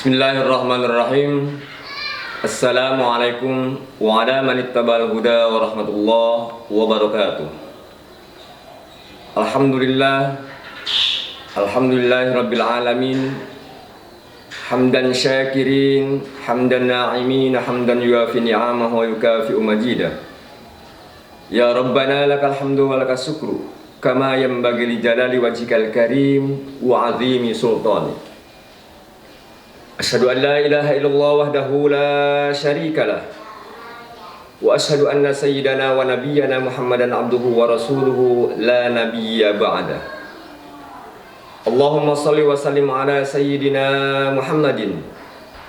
Bismillahirrahmanirrahim. Assalamualaikum wa ala man ittaba'al huda wa rahmatullah wa barakatuh. Alhamdulillahi rabbil alamin. Hamdan syakirin, hamdan na'imin, hamdan yuafi ni'amahu wa yukafi'u majidah. Ya Rabbana lakal hamdu wa lakas syukru kama yanbaghi li jalali wajhikal karim wa 'azimi sultanik. Asyhadu an la ilaha illallah wahdahu la syarika lah wa asyhadu anna sayyidana wa nabiyyana Muhammadan abduhu wa rasuluhu la nabiyya ba'da. Allahumma shalli wa sallim ala sayyidina Muhammadin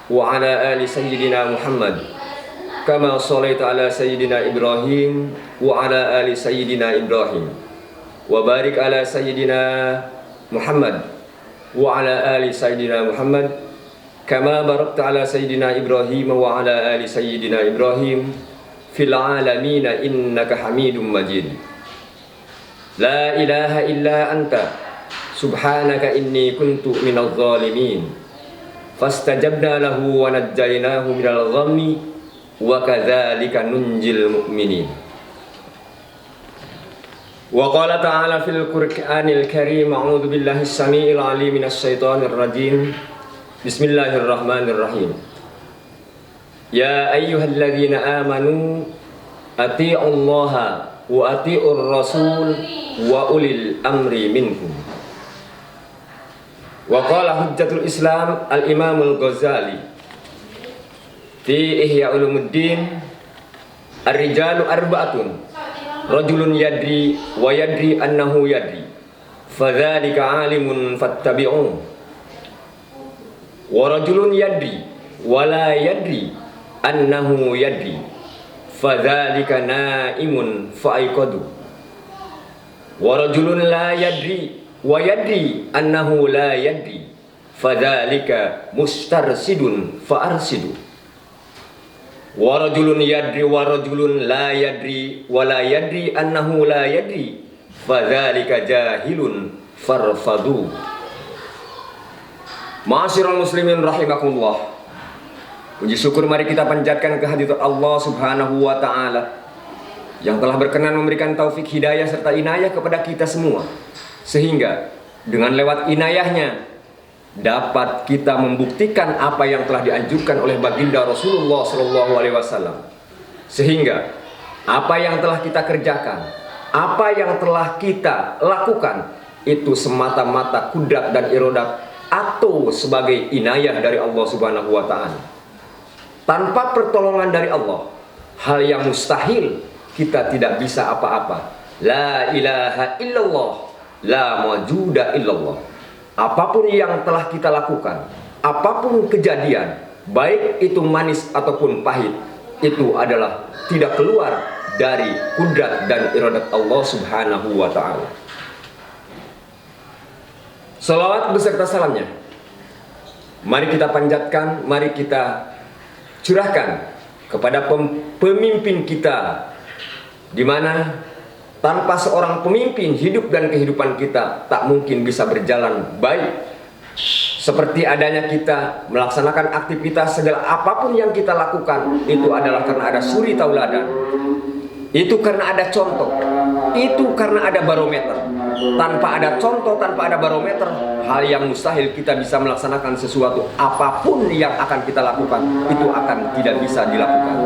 wa ala ali sayyidina Muhammad kama shallaita ala sayyidina Ibrahim wa ala ali sayyidina Ibrahim wa barik ala sayyidina Muhammad wa ala ali sayyidina Muhammad kama barakta ala sayyidina Ibrahim wa ala ali sayyidina Ibrahim fil alamin innaka Hamidum Majid. La ilaha illa anta subhanaka inni kuntu minadh dhalimin. Fastajabna lahu wa najjaynahu minal ghammi wa kadzalika nunjil mu'minin. Wa qala ta'ala fil Qur'anil Karim, a'udzu billahi as-sami'il 'alim minasy syaithanir rajim. Bismillahirrahmanirrahim. Ya ayyuhalladzina amanu athi'ullaha wa athi'ur rasul wa ulil amri minkum. Wa qala hujjatul Islam al-Imam al-Ghazali fi Ihya Ulumuddin, ar-rijalu arba'atun rajulun yadri wa yadri annahu yadri fadzalika 'alimun fattabi'uh. Wa rajulun yadri wa la yadri annahu yadri fadzalika na'imun fa'iqadu. Wa rajulun la yadri wa yadri annahu la yadri fadzalika mustarsidun fa'arsidu. Wa rajulun yadri wa rajulun la yadri wa la yadri annahu la yadri fadzalika jahilun farfadu. Ma'asyiral muslimin rahimakumullah. Puji syukur mari kita panjatkan kehadirat Allah Subhanahu wa taala yang telah berkenan memberikan taufik hidayah serta inayah kepada kita semua, sehingga dengan lewat inayahnya dapat kita membuktikan apa yang telah dianjurkan oleh baginda Rasulullah sallallahu alaihi wasallam. Sehingga apa yang telah kita kerjakan, apa yang telah kita lakukan itu semata-mata kudrat dan iradah atau sebagai inayah dari Allah Subhanahu wa taala. Tanpa pertolongan dari Allah, hal yang mustahil kita tidak bisa apa-apa. La ilaha illallah, la mawjuda illallah. Apapun yang telah kita lakukan, apapun kejadian, baik itu manis ataupun pahit, itu adalah tidak keluar dari kudrat dan iradat Allah Subhanahu wa taala. Salawat beserta salamnya mari kita panjatkan, mari kita curahkan kepada pemimpin kita, di mana tanpa seorang pemimpin hidup dan kehidupan kita tak mungkin bisa berjalan baik. Seperti adanya kita melaksanakan aktivitas, segala apapun yang kita lakukan itu adalah karena ada suri tauladan, itu karena ada contoh, itu karena ada barometer. Tanpa ada contoh, tanpa ada barometer, hal yang mustahil kita bisa melaksanakan sesuatu. Apapun yang akan kita lakukan itu akan tidak bisa dilakukan.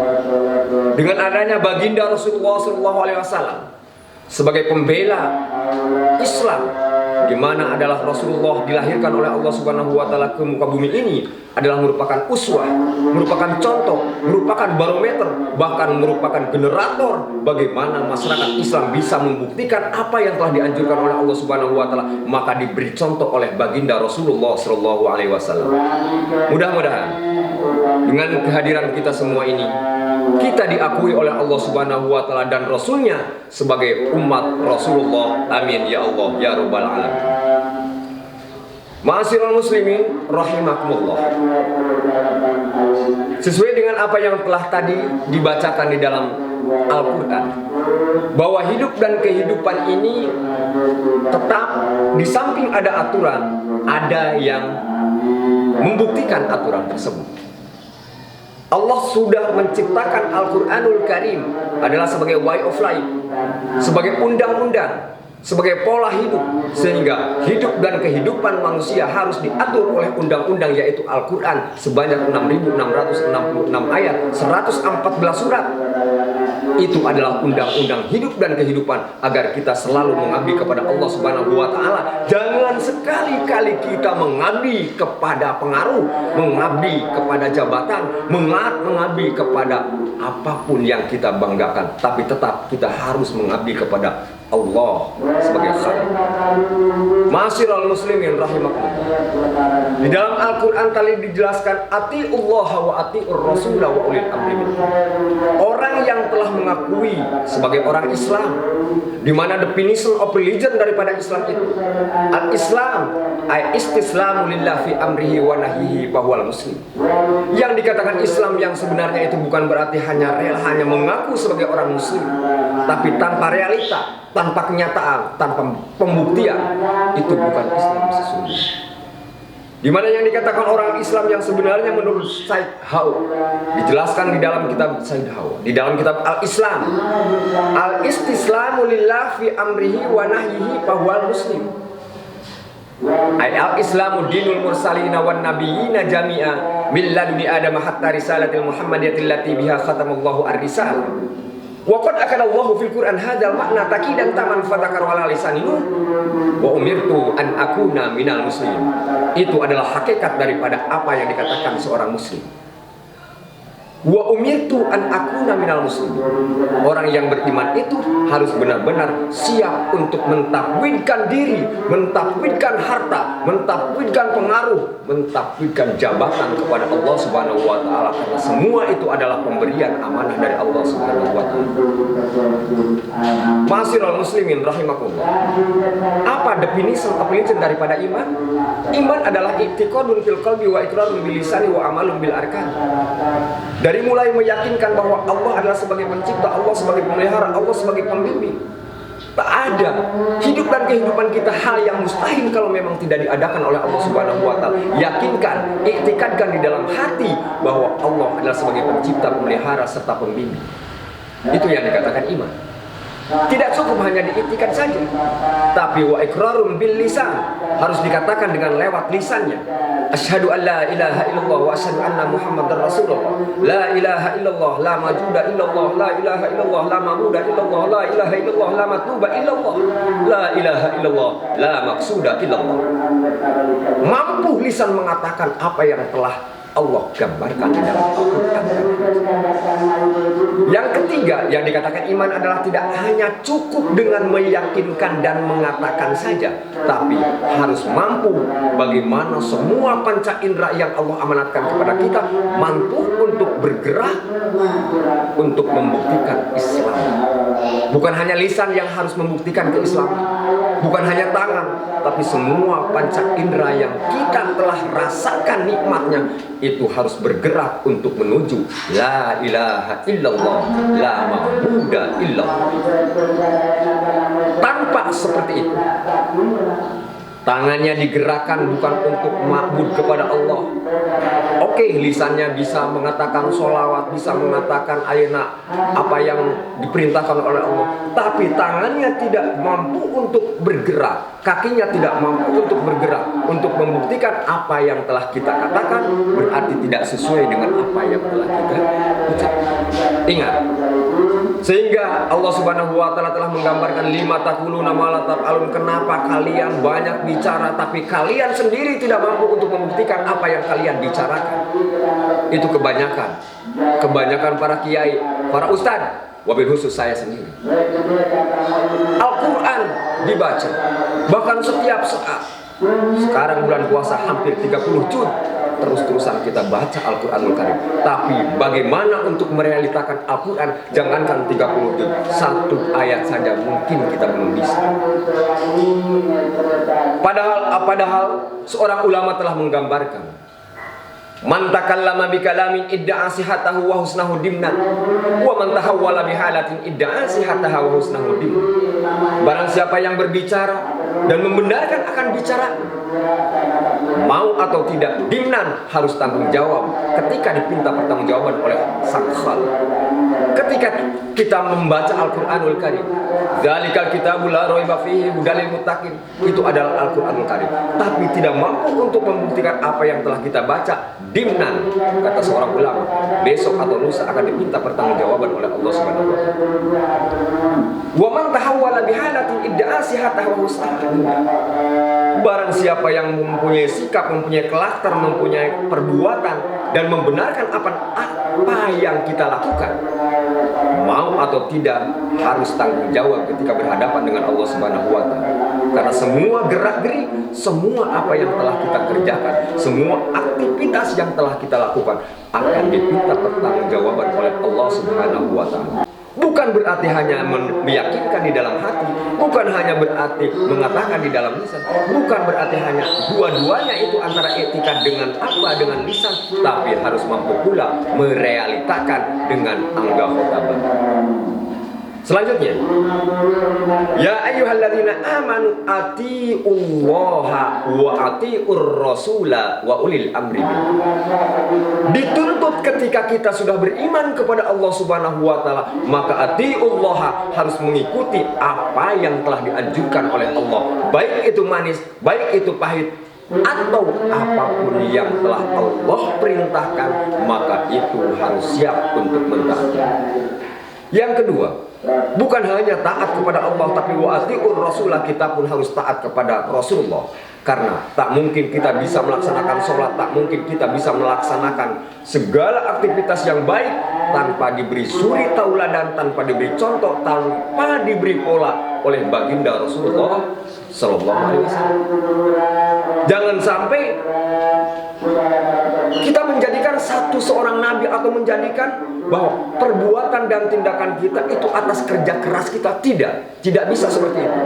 Dengan adanya baginda Rasulullah SAW sebagai pembela Islam, di mana adalah Rasulullah dilahirkan oleh Allah Subhanahu wa taala ke muka bumi ini, adalah merupakan uswah, merupakan contoh, merupakan barometer, bahkan merupakan generator bagaimana masyarakat Islam bisa membuktikan apa yang telah dianjurkan oleh Allah Subhanahu wa taala, maka diberi contoh oleh baginda Rasulullah sallallahu alaihi wasallam. Mudah-mudahan dengan kehadiran kita semua ini, kita diakui oleh Allah Subhanahu wa taala dan Rasulnya sebagai umat Rasulullah. Amin ya Allah ya rabbal alamin. Ma'asyiral muslimin rahimakumullah. Sesuai dengan apa yang telah tadi dibacakan di dalam Al-Quran, bahwa hidup dan kehidupan ini tetap di samping ada aturan, ada yang membuktikan aturan tersebut. Allah sudah menciptakan Al-Quranul Karim adalah sebagai way of life, sebagai undang-undang, sebagai pola hidup, sehingga hidup dan kehidupan manusia harus diatur oleh undang-undang, yaitu Al-Quran sebanyak 6.666 ayat, 114 surat. Itu adalah undang-undang hidup dan kehidupan agar kita selalu mengabdi kepada Allah Subhanahu wa Ta'ala. Jangan sekali-kali kita mengabdi kepada pengaruh, mengabdi kepada jabatan, mengabdi kepada apapun yang kita banggakan, tapi tetap kita harus mengabdi kepada Allah sebagai Khalik. Ma'asyiral muslimin rahimakumullah. Di dalam Al-Quran tadi dijelaskan ati'ullah wa ati'ur rasul wa ulil amri minkum. Orang yang telah mengakui sebagai orang Islam, di mana definition of religion daripada Islam itu al-Islam ay istislamu lillah fi amrihi wa nahyihi bahwal muslim. Yang dikatakan Islam yang sebenarnya itu bukan berarti hanya mengaku sebagai orang muslim, tapi tanpa realita, tanpa kenyataan, tanpa pembuktian, itu bukan Islam sesungguhnya. Di mana yang dikatakan orang Islam yang sebenarnya menurut Said Hawa dijelaskan di dalam kitab Said Hawa, di dalam kitab Al-Islam, al-istislamu lillah fi amrihi wa nahyihi bahwal muslim. Al-Islamu dinul mursalina wan nabiyina jami'a min laduni Adam hatta risalatil Muhammadiyatil lati biha khatamallahu ar-risalah. Wa qad akadallahu fil Qur'an hadzal makna taqidan taman fatakar ala lisaninu wa umirtu an akuna minal muslimin. Itu adalah hakikat daripada apa yang dikatakan seorang muslim. Wa umirtu an akuna minal muslimin. Orang yang beriman itu harus benar-benar siap untuk mentakwidkan diri, mentakwidkan harta, mentakwidkan pengaruh, mentakwidkan jabatan kepada Allah Subhanahu wa Ta'ala, karena semua itu adalah pemberian amanah dari Allah Subhanahu wa Ta'ala. Ma'asyiral muslimin rahimakumullah. Apa definisi daripada iman? Iman adalah i'tiqadun fil qalbi wa iqrarun bil lisani wa amalun bil arkan. Dari mulai meyakinkan bahwa Allah adalah sebagai pencipta, Allah sebagai pemelihara, Allah sebagai pembimbing. Tak ada hidup dan kehidupan kita hal yang mustahil kalau memang tidak diadakan oleh Allah Subhanahu wa Ta'ala. Yakinkan, iktikadkan di dalam hati bahwa Allah adalah sebagai pencipta, pemelihara serta pembimbing. Itu yang dikatakan iman. Tidak cukup hanya diiktikad saja, tapi wa iqrarun bil lisan, harus dikatakan dengan lewat lisannya. Asyhadu an la ilaha illallah wa asyhadu anna Muhammadar Rasulullah. La ilaha illallah, la majuda illallah, la ilaha illallah, la mabuda illallah, la ilaha illallah, la matluba illallah, la ilaha illallah, la maksuda illallah. Mampu lisan mengatakan apa yang telah Allah gambarkan di dalam Al-Quran. Yang ketiga yang dikatakan iman adalah tidak hanya cukup dengan meyakinkan dan mengatakan saja, tapi harus mampu bagaimana semua panca indera yang Allah amanatkan kepada kita mampu untuk bergerak untuk membuktikan Islam. Bukan hanya lisan yang harus membuktikan keislaman, bukan hanya tangan, tapi semua panca indera yang kita telah rasakan nikmatnya itu harus bergerak untuk menuju la ilaha illallah, la ma'buda illallah. Tanpa seperti itu, tangannya digerakkan bukan untuk ma'bud kepada Allah. Oke, lisannya bisa mengatakan sholawat, bisa mengatakan ayat apa yang diperintahkan oleh Allah, tapi tangannya tidak mampu untuk bergerak, kakinya tidak mampu untuk bergerak untuk membuktikan apa yang telah kita katakan, berarti tidak sesuai dengan apa yang telah kita ucapkan. Ingat, sehingga Allah Subhanahu wa Ta'ala telah menggambarkan lima taquluna ma la taf'alun. Kenapa kalian banyak bicara tapi kalian sendiri tidak mampu untuk membuktikan apa yang kalian bicarakan? Itu kebanyakan para kiai, para ustadz, wabil khusus saya sendiri. Al-Quran dibaca bahkan setiap saat. Sekarang bulan puasa hampir 30 juz terus-terusan kita baca Al-Quranul Karim. Tapi bagaimana untuk merealitakan Al-Quran? Jangankan 30 juz, satu ayat saja mungkin kita belum bisa. Padahal seorang ulama telah menggambarkan, man takallama bi kalamin idda'a sihhatahu wa husnahu dimnan wa man tahawwala bi halatin idda'a sihhatahu wa husnahu dimnan. Barang siapa yang berbicara dan membenarkan akan bicara, mau atau tidak, dimnan harus tanggung jawab ketika dipinta pertanggungjawaban oleh Sang Khalik. Ketika kita membaca Al-Qur'anul Karim, dzalikal kitabul la raiba fihi hudal lil muttaqin, itu adalah Al-Qur'anul Karim, tapi tidak mampu untuk membuktikan apa yang telah kita baca, dimnan, kata seorang ulama, besok atau lusa akan diminta pertanggungjawaban oleh Allah Subhanahu wa taala. Wa man tahawwala bihalatin idda'a sihatahu mustahil. Barang siapa yang mempunyai sikap, mempunyai karakter, mempunyai perbuatan dan membenarkan apa yang kita lakukan, mau atau tidak harus tanggung jawab ketika berhadapan dengan Allah Subhanahu wa taala. Karena semua gerak-gerik, semua apa yang telah kita kerjakan, semua aktivitas yang telah kita lakukan akan diminta pertanggungjawaban oleh Allah Subhanahu wa taala. Bukan berarti hanya meyakinkan di dalam hati, bukan hanya berarti mengatakan di dalam lisan, bukan berarti hanya dua-duanya itu antara etika dengan dengan lisan, tapi harus mampu pula merealitakan dengan anggota badan. Selanjutnya, ya ayyuhalladzina amanu atiullaha wa atiur rasula wa ulil amri minkum. Dituntut ketika kita sudah beriman kepada Allah Subhanahu wa taala, maka atiullaha harus mengikuti apa yang telah dianjurkan oleh Allah, baik itu manis, baik itu pahit, atau apapun yang telah Allah perintahkan, maka itu harus siap untuk mentaati. Yang kedua, bukan hanya taat kepada Allah, tapi wa atiur rasulah, kita pun harus taat kepada Rasulullah. Karena tak mungkin kita bisa melaksanakan sholat, tak mungkin kita bisa melaksanakan segala aktivitas yang baik tanpa diberi suri tauladan, tanpa diberi contoh, tanpa diberi pola oleh baginda Rasulullah Sallallahu Alaihi Wasallam. Jangan sampai kita menjadikan satu seorang nabi atau menjadikan bahwa perbuatan dan tindakan kita itu atas kerja keras kita. Tidak bisa seperti itu.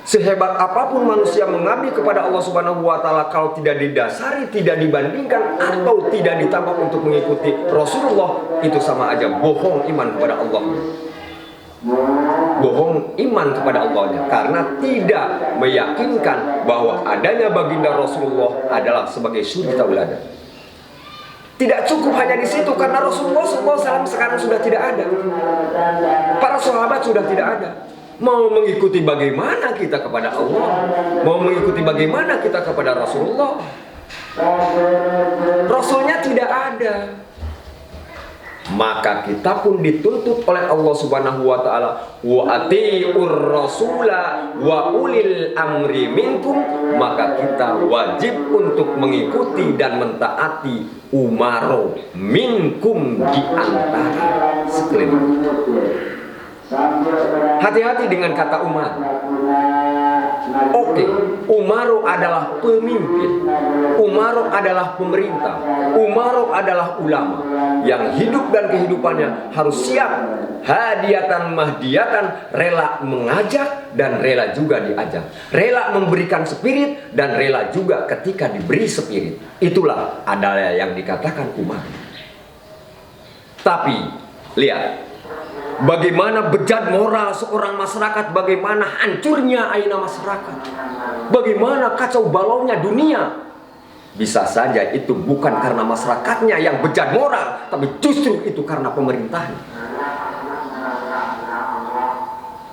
Sehebat apapun manusia mengabdi kepada Allah Subhanahu wa taala, kalau tidak didasari, tidak dibandingkan atau tidak ditambah untuk mengikuti Rasulullah, itu sama aja bohong iman kepada Allah. Bohong iman kepada Allahnya, karena tidak meyakinkan bahwa adanya baginda Rasulullah adalah sebagai suri tauladan. Tidak cukup hanya di situ, karena Rasulullah SAW sekarang sudah tidak ada. Para sahabat sudah tidak ada. Mau mengikuti bagaimana kita kepada Allah? Mau mengikuti bagaimana kita kepada Rasulullah? Rasulnya tidak ada. Maka kita pun dituntut oleh Allah Subhanahu wa taala, wa atiur rasula wa ulil amri minkum, maka kita wajib untuk mengikuti dan mentaati umaro minkum, di antara sekalian. Hati-hati dengan kata umar. Oke, umaro adalah pemimpin, umaro adalah pemerintah, umaro adalah ulama yang hidup dan kehidupannya harus siap hadiatan mahdiyatan, rela mengajak dan rela juga diajak, rela memberikan spirit dan rela juga ketika diberi spirit. Itulah adalah yang dikatakan umar. Tapi lihat bagaimana bejat moral seorang masyarakat, bagaimana hancurnya aina masyarakat, bagaimana kacau balaunya dunia. Bisa saja itu bukan karena masyarakatnya yang bejat moral, tapi justru itu karena pemerintahnya.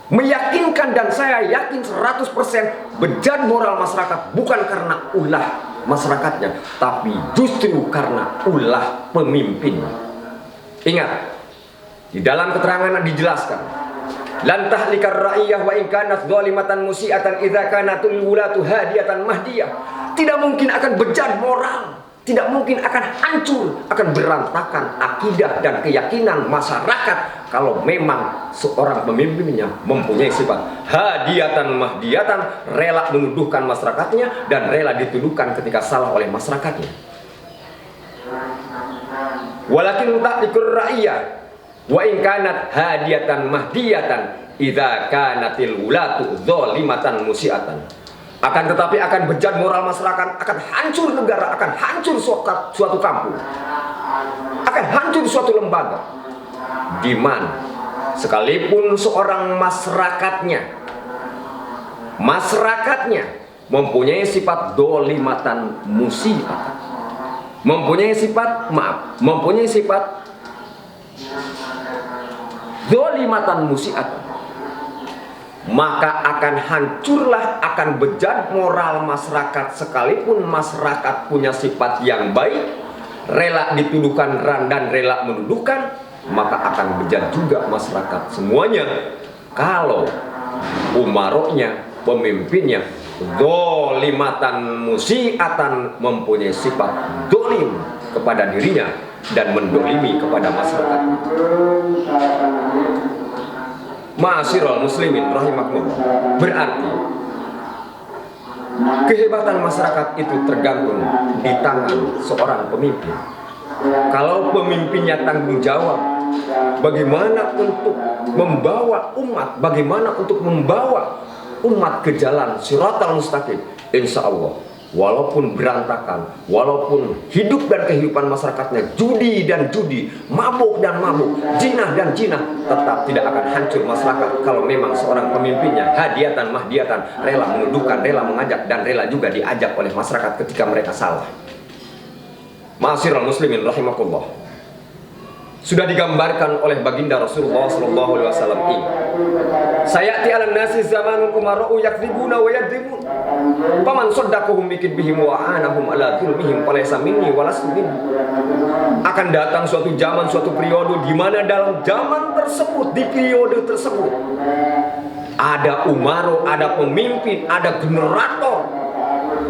Meyakinkan, dan saya yakin 100% bejat moral masyarakat bukan karena ulah masyarakatnya, tapi justru karena ulah pemimpinnya. Ingat, di dalam keterangan dijelaskan, lan tahlikar ra'iyah wa in kanat zalimatan musi'atan idza kanatul wulatu hadiyatan mahdiyah. Tidak mungkin akan bejat moral, tidak mungkin akan hancur, akan berantakan akidah dan keyakinan masyarakat kalau memang seorang pemimpinnya mempunyai sifat hadiyatan mahdiyatan, rela menuduhkan masyarakatnya dan rela dituduhkan ketika salah oleh masyarakatnya. Walakin tahlikur ra'iyah wa in kanat hadiyatan mahdiyatan idza kanatil wulatu zalimatan musiatan. Akan tetapi akan bejat moral masyarakat, akan hancur negara, akan hancur suatu kampung, akan hancur suatu lembaga, di mana sekalipun seorang masyarakatnya mempunyai sifat dolimatan musiatan, mempunyai sifat mempunyai sifat dolimatan musiatan, maka akan hancurlah, akan bejat moral masyarakat. Sekalipun masyarakat punya sifat yang baik, rela dituduhkan dan rela menuduhkan, maka akan bejat juga masyarakat semuanya kalau umaroknya, pemimpinnya dolimatan musiatan, mempunyai sifat dolim kepada dirinya dan mendolimi kepada masyarakat. Ma'asyiral muslimin rahimakumullah. Berarti kehebatan masyarakat itu tergantung di tangan seorang pemimpin. Kalau pemimpinnya tanggung jawab, bagaimana untuk membawa umat, bagaimana untuk membawa umat ke jalan siratal mustaqim, insya Allah, walaupun berantakan, walaupun hidup dan kehidupan masyarakatnya judi dan judi, mabuk dan mabuk, jinah dan jinah, tetap tidak akan hancur masyarakat kalau memang seorang pemimpinnya hadiatan mahdiatan, rela menuduhkan, rela mengajak, dan rela juga diajak oleh masyarakat ketika mereka salah. Ma'asyiral muslimin rahimakumullah. Sudah digambarkan oleh baginda Rasulullah sallallahu alaihi wasallam ini. Sayati 'alan nasi zamanun umara'u yakdzibuna wa yadzibun. Faman saddaqahum bikidbihim wa anahum ala dzulmihim falaysa minni wa lastu minni. Akan datang suatu zaman, suatu periode di mana dalam zaman tersebut, di periode tersebut, ada umaro, ada pemimpin, ada generator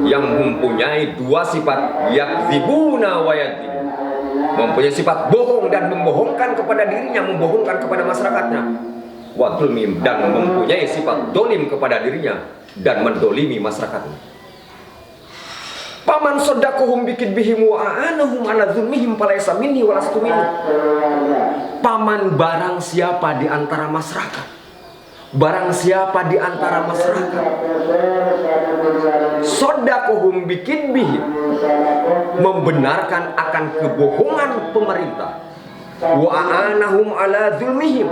yang mempunyai dua sifat, yakdzibuna wa yadzibun. Mempunyai sifat bohong dan membohongkan kepada dirinya, membohongkan kepada masyarakatnya, wa dzulmihim, dan mempunyai sifat dolim kepada dirinya dan mendolimi masyarakatnya. Paman sodakuhum bikidbihim wa anahum ala dzulmihim falaysa minni wa lastu minni. Paman barang siapa di antara masyarakat, barang siapa di antara masyarakat sodakuhum bikidbihim, membenarkan akan kebohongan pemerintah, wa anahum ala dzulmihim,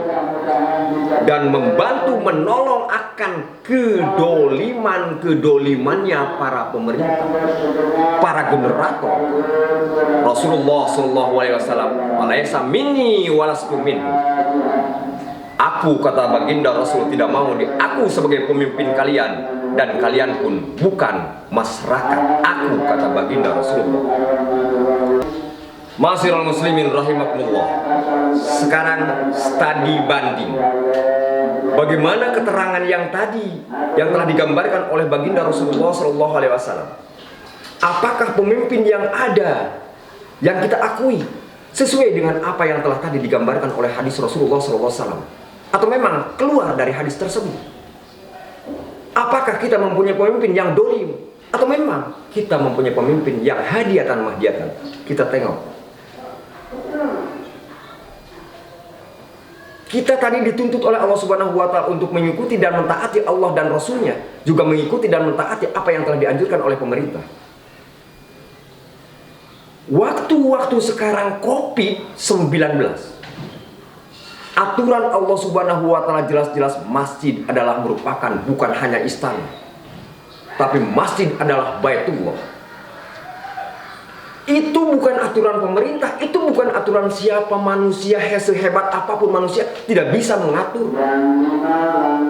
dan membantu menolong akan kedolimannya para pemerintah, para generator. Rasulullah sallallahu alaihi wasallam, "Walaysa minni walastu minhum." Aku, kata baginda Rasul, tidak mau aku sebagai pemimpin kalian, dan kalian pun bukan masyarakat aku, kata baginda Rasulullah. Ma'asyiral muslimin rahimakumullah. Sekarang studi banding. Bagaimana keterangan yang tadi yang telah digambarkan oleh baginda Rasulullah sallallahu alaihi wasallam? Apakah pemimpin yang ada yang kita akui sesuai dengan apa yang telah tadi digambarkan oleh hadis Rasulullah sallallahu alaihi wasallam? Atau memang keluar dari hadis tersebut? Apakah kita mempunyai pemimpin yang dolim, atau memang kita mempunyai pemimpin yang hadiatan mahdiatan? Kita tengok. Kita tadi dituntut oleh Allah Subhanahu wa Ta'ala untuk mengikuti dan mentaati Allah dan Rasulnya, juga mengikuti dan mentaati apa yang telah dianjurkan oleh pemerintah. Waktu-waktu sekarang COVID-19, aturan Allah Subhanahu wa Ta'ala jelas-jelas masjid adalah merupakan bukan hanya istana, tapi masjid adalah Baitullah. Itu bukan aturan pemerintah, itu bukan aturan siapa manusia, sehebat apapun manusia tidak bisa mengatur.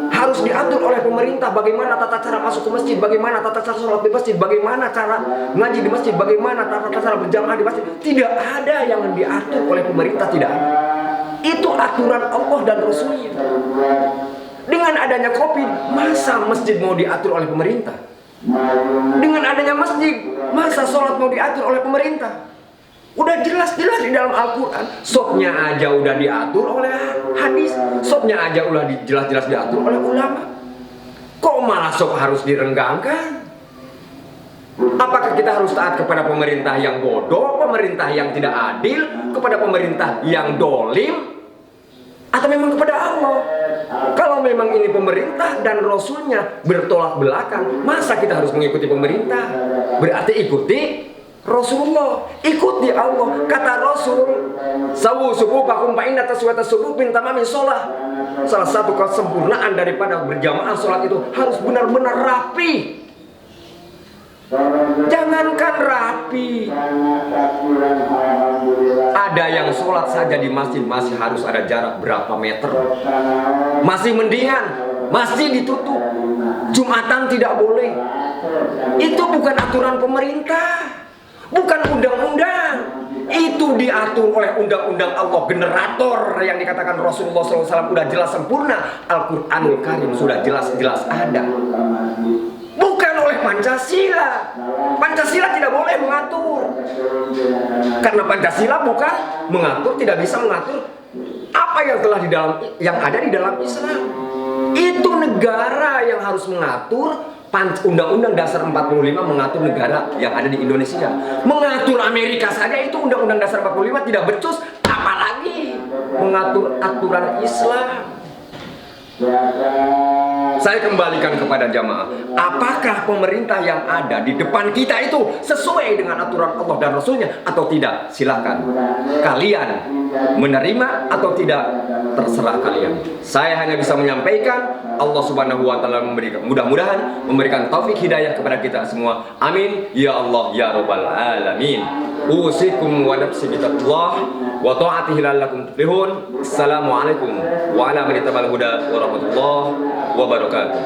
Harus diatur oleh pemerintah, bagaimana tata cara masuk ke masjid, bagaimana tata cara sholat di masjid, bagaimana cara ngaji di masjid, bagaimana tata cara berjamaah di masjid. Tidak ada yang diatur oleh pemerintah, tidak ada. Itu aturan Allah dan Rasulnya. Dengan adanya COVID, masa masjid mau diatur oleh pemerintah? Dengan adanya masjid, masa sholat mau diatur oleh pemerintah? Udah jelas-jelas di dalam Al-Quran. Sopnya aja udah diatur oleh hadis, sopnya aja udah jelas-jelas diatur oleh ulama. Kok malah sop harus direnggangkan? Apakah kita harus taat kepada pemerintah yang bodoh, pemerintah yang tidak adil, kepada pemerintah yang dolim, atau memang kepada Allah? Kalau memang ini pemerintah dan Rasulnya bertolak belakang, masa kita harus mengikuti pemerintah? Berarti ikuti Rasulullah, ikuti Allah. Kata Rasul, sawu sufufakum fa inna taswiyata sufuf min tamami shalah. Salah satu kesempurnaan daripada berjamaah sholat itu harus benar-benar rapi. Jangankan rapi, ada yang sholat saja di masjid masih harus ada jarak berapa meter. Masih mendingan masjid ditutup, Jumatan tidak boleh. Itu bukan aturan pemerintah, bukan undang-undang. Itu diatur oleh undang-undang Allah, generator yang dikatakan Rasulullah SAW sudah jelas sempurna. Al-Quranul Karim sudah jelas-jelas ada. Bukan oleh Pancasila. Pancasila tidak boleh mengatur. Karena Pancasila bukan mengatur, tidak bisa mengatur apa yang telah di dalam, yang ada di dalam Islam. Itu negara yang harus mengatur. Undang-Undang Dasar 45 mengatur negara yang ada di Indonesia. Mengatur Amerika saja itu Undang-Undang Dasar 45 tidak becus, apalagi mengatur aturan Islam. Saya kembalikan kepada jamaah, apakah pemerintah yang ada di depan kita itu sesuai dengan aturan Allah dan Rasulnya atau tidak? Silakan kalian menerima atau tidak, terserah kalian. Saya hanya bisa menyampaikan, Allah Subhanahu wa taala memberikan, mudah-mudahan memberikan taufik hidayah kepada kita semua. Amin ya Allah ya rabbal alamin. Usikum wa nafsi bitaqwah wa ta'atihi la'allakum tuflihun. Assalamualaikum warahmatullahi wabarakatuh.